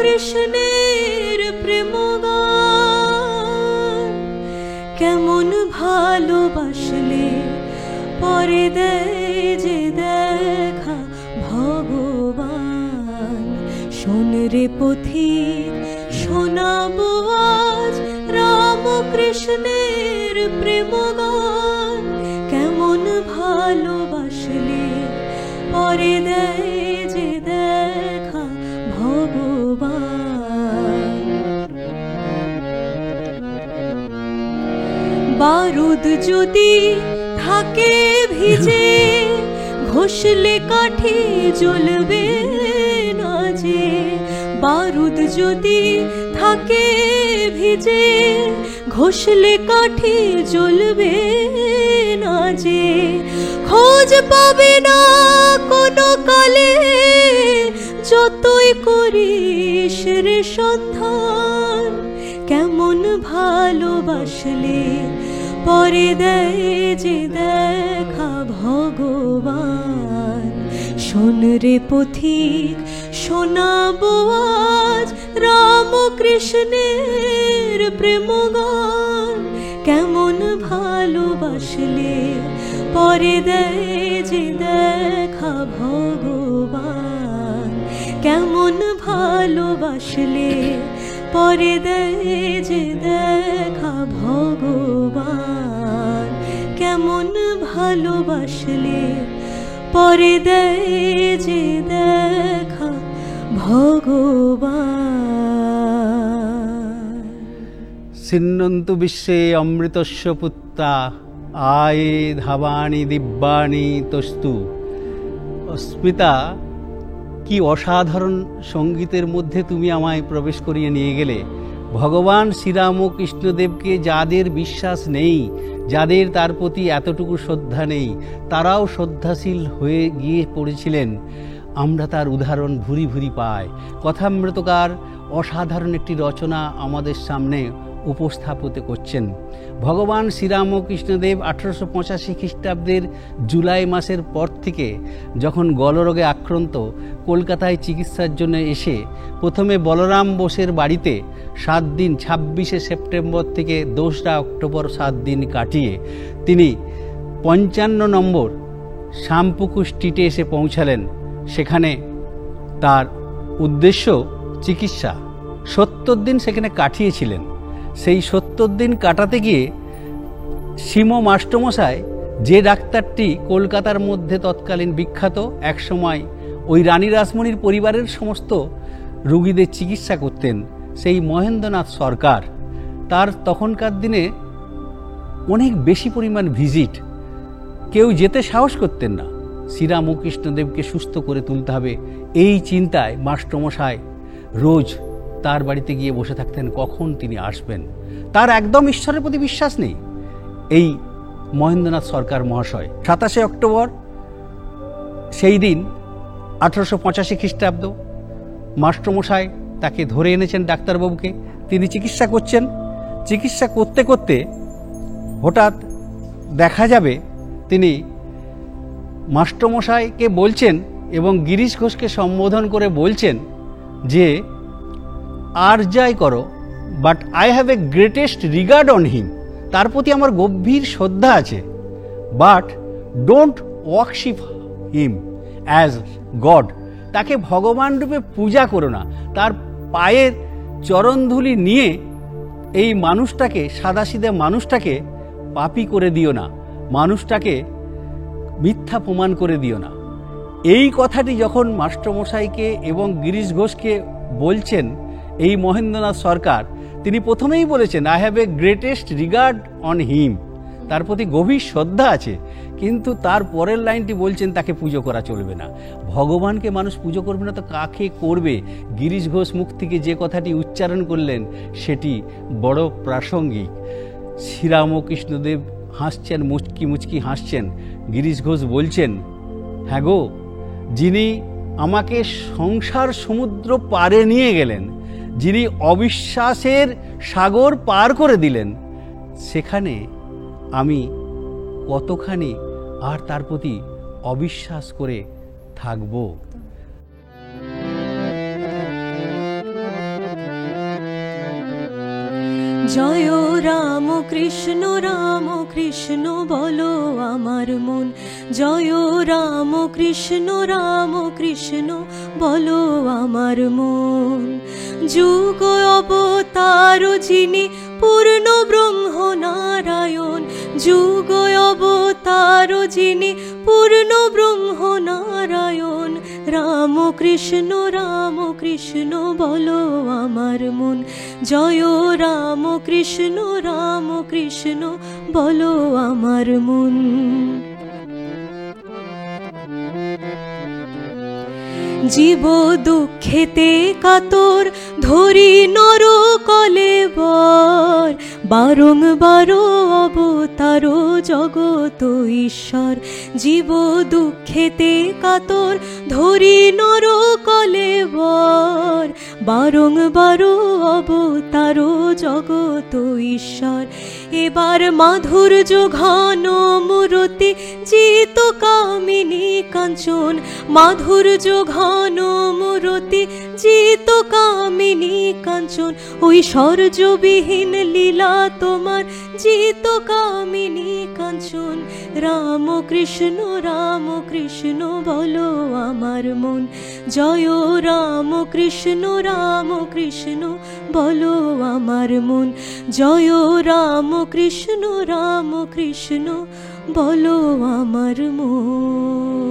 কৃষ্ণের প্রেম গান কেমন ভালোবাসলে পরে দেয় যে দেখা ভগবান। শোন রে পথিক শোনাবো আজ রামকৃষ্ণের প্রেম গান কেমন ভালোবাসলে পরে দেয় যে দেখা ভগবান। বারুদ যদি থাকে ভিজে ঘষলে কাঠি জ্বলবে না যে। বারুদ যদি থাকে ভিজে ঘষলে কাঠি জ্বলবে না যে। খোঁজ পাবে না কোনো কালে যতই করিস রে সন্ধান। কেমন ভালোবাসলে পরে দেয় যে দেখা ভগবান। শোন রে পথিক শোনাবো আজ রামকৃষ্ণের প্রেম গান কেমন ভালোবাসলে পরে দেয় যে দেখা ভগবান। কেমন ভালোবাসলে পরে দেয় যে দেখা ভগবান। কেমন ভালোবাসলে পরে দেয় যে দেখা ভগবান। সিন্নন্তু বিশ্বে অমৃতস্য পুত্রা আয়ে ধাবানি দিব্যানি তস্তু। অস্মিতা, কি অসাধারণ সঙ্গীতের মধ্যে তুমি আমায় প্রবেশ করিয়ে নিয়ে গেলে। ভগবান শ্রীরামকৃষ্ণদেবকে যাদের বিশ্বাস নেই, যাদের তার প্রতি এতটুকু শ্রদ্ধা নেই, তারাও শ্রদ্ধাশীল হয়ে গিয়ে পড়েছিলেন। আমরা তার উদাহরণ ভুরি ভুরি পাই। কথামৃতকার অসাধারণ একটি রচনা আমাদের সামনে উপস্থাপিত করছেন। ভগবান শ্রীরামকৃষ্ণদেব 1885 খ্রিস্টাব্দের জুলাই মাসের পর থেকে যখন গলরোগে আক্রান্ত কলকাতায় চিকিৎসার জন্য এসে প্রথমে বলরাম বোসের বাড়িতে 7 দিন 26শে সেপ্টেম্বর থেকে 2রা অক্টোবর 7 দিন কাটিয়ে তিনি 55 নম্বর শ্যামপুকুর স্ট্রিটে এসে পৌঁছালেন। সেখানে তার উদ্দেশ্য চিকিৎসা। 70 দিন সেখানে কাটিয়েছিলেন। সেই 70 দিন কাটাতে গিয়ে শিম মাস্টমশাই, যে ডাক্তারটি কলকাতার মধ্যে তৎকালীন বিখ্যাত, একসময় ওই রানী রাসমণির পরিবারের সমস্ত রোগীদের চিকিৎসা করতেন, সেই মহেন্দ্রনাথ সরকার, তার তখনকার দিনে অনেক বেশি পরিমাণ ভিজিট, কেউ যেতে সাহস করতেন না। শ্রীরামকৃষ্ণদেবকে সুস্থ করে তুলতে হবে, এই চিন্তায় মাস্টমশাই রোজ তার বাড়িতে গিয়ে বসে থাকতেন কখন তিনি আসবেন। তার একদম ঈশ্বরের প্রতি বিশ্বাস নেই এই মহেন্দ্রনাথ সরকার মহাশয়। 27শে অক্টোবর সেই দিন 1885 খ্রিস্টাব্দ, মাস্টমশাই তাকে ধরে এনেছেন ডাক্তারবাবুকে। তিনি চিকিৎসা করছেন। চিকিৎসা করতে করতে হঠাৎ দেখা যাবে তিনি মাস্টমশাইকে বলছেন এবং গিরিশ ঘোষকে সম্বোধন করে বলছেন যে আর যাই করো, but I have a greatest regard on him, তার প্রতি আমার গভীর শ্রদ্ধা আছে, but don't worship him as God, তাকে ভগবান রূপে পূজা করো না, তার পায়ের চরণধুলি নিয়ে এই মানুষটাকে, সাদাসিধে মানুষটাকে পাপী করে দিও না, মানুষটাকে মিথ্যা প্রমাণ করে দিও না। এই কথাটি যখন মাস্টমশাইকে এবং গিরিশ ঘোষকে বলছেন এই মহেন্দ্রনাথ সরকার, তিনি প্রথমেই বলেছেন I have a greatest regard on him, তার প্রতি গভীর শ্রদ্ধা আছে, কিন্তু তার পরের লাইনটি বলছেন তাকে পুজো করা চলবে না। ভগবানকে মানুষ পুজো করবে না তো কাকে করবে? গিরিশ ঘোষ মুখ থেকে যে কথাটি উচ্চারণ করলেন সেটি বড় প্রাসঙ্গিক। শ্রীরামকৃষ্ণদেব হাসছেন, মুচকি মুচকি হাসছেন। গিরিশ ঘোষ বলছেন, হ্যাঁ গো, যিনি আমাকে সংসার সমুদ্র পারে নিয়ে গেলেন, যিনি অবিশ্বাসের সাগর পার করে দিলেন, সেখানে আমি কতখানি আর তার প্রতি অবিশ্বাস করে থাকব। জয় রাম কৃষ্ণ বলো আমার মন, জয় রাম কৃষ্ণ বলো আমার মন। যুগ অবতার যিনি পূর্ণ ব্রহ্ম নারায়ণ, যুগ অবতার যিনি পূর্ণ ব্রহ্ম নারায়ণ। রাম কৃষ্ণ বলো আমার মন, জয় রাম কৃষ্ণ বলো আমার মন। জীব দুঃখেতে কাতর ধরি নর কলেবর, বারংবার অবতার জগত ঈশ্বর। জীব দুঃখেতে কাতর ধরি নর কলেবর, বারংবার অবতার জগত ঈশ্বর। এবার মাধুর্য ঘন মূরতি জিত কামিনী কাঞ্চন, মাধুর্য ঘন মূরতি জিত কামিনী কাঞ্চন। ঐশ্বর্যবিহীন লীলা তোমার জিত কামিনী কাঞ্চন। রাম কৃষ্ণ বলো আমার মন, জয় রাম কৃষ্ণ বলো আমার মন, জয় রাম কৃষ্ণ বলো আমার মন।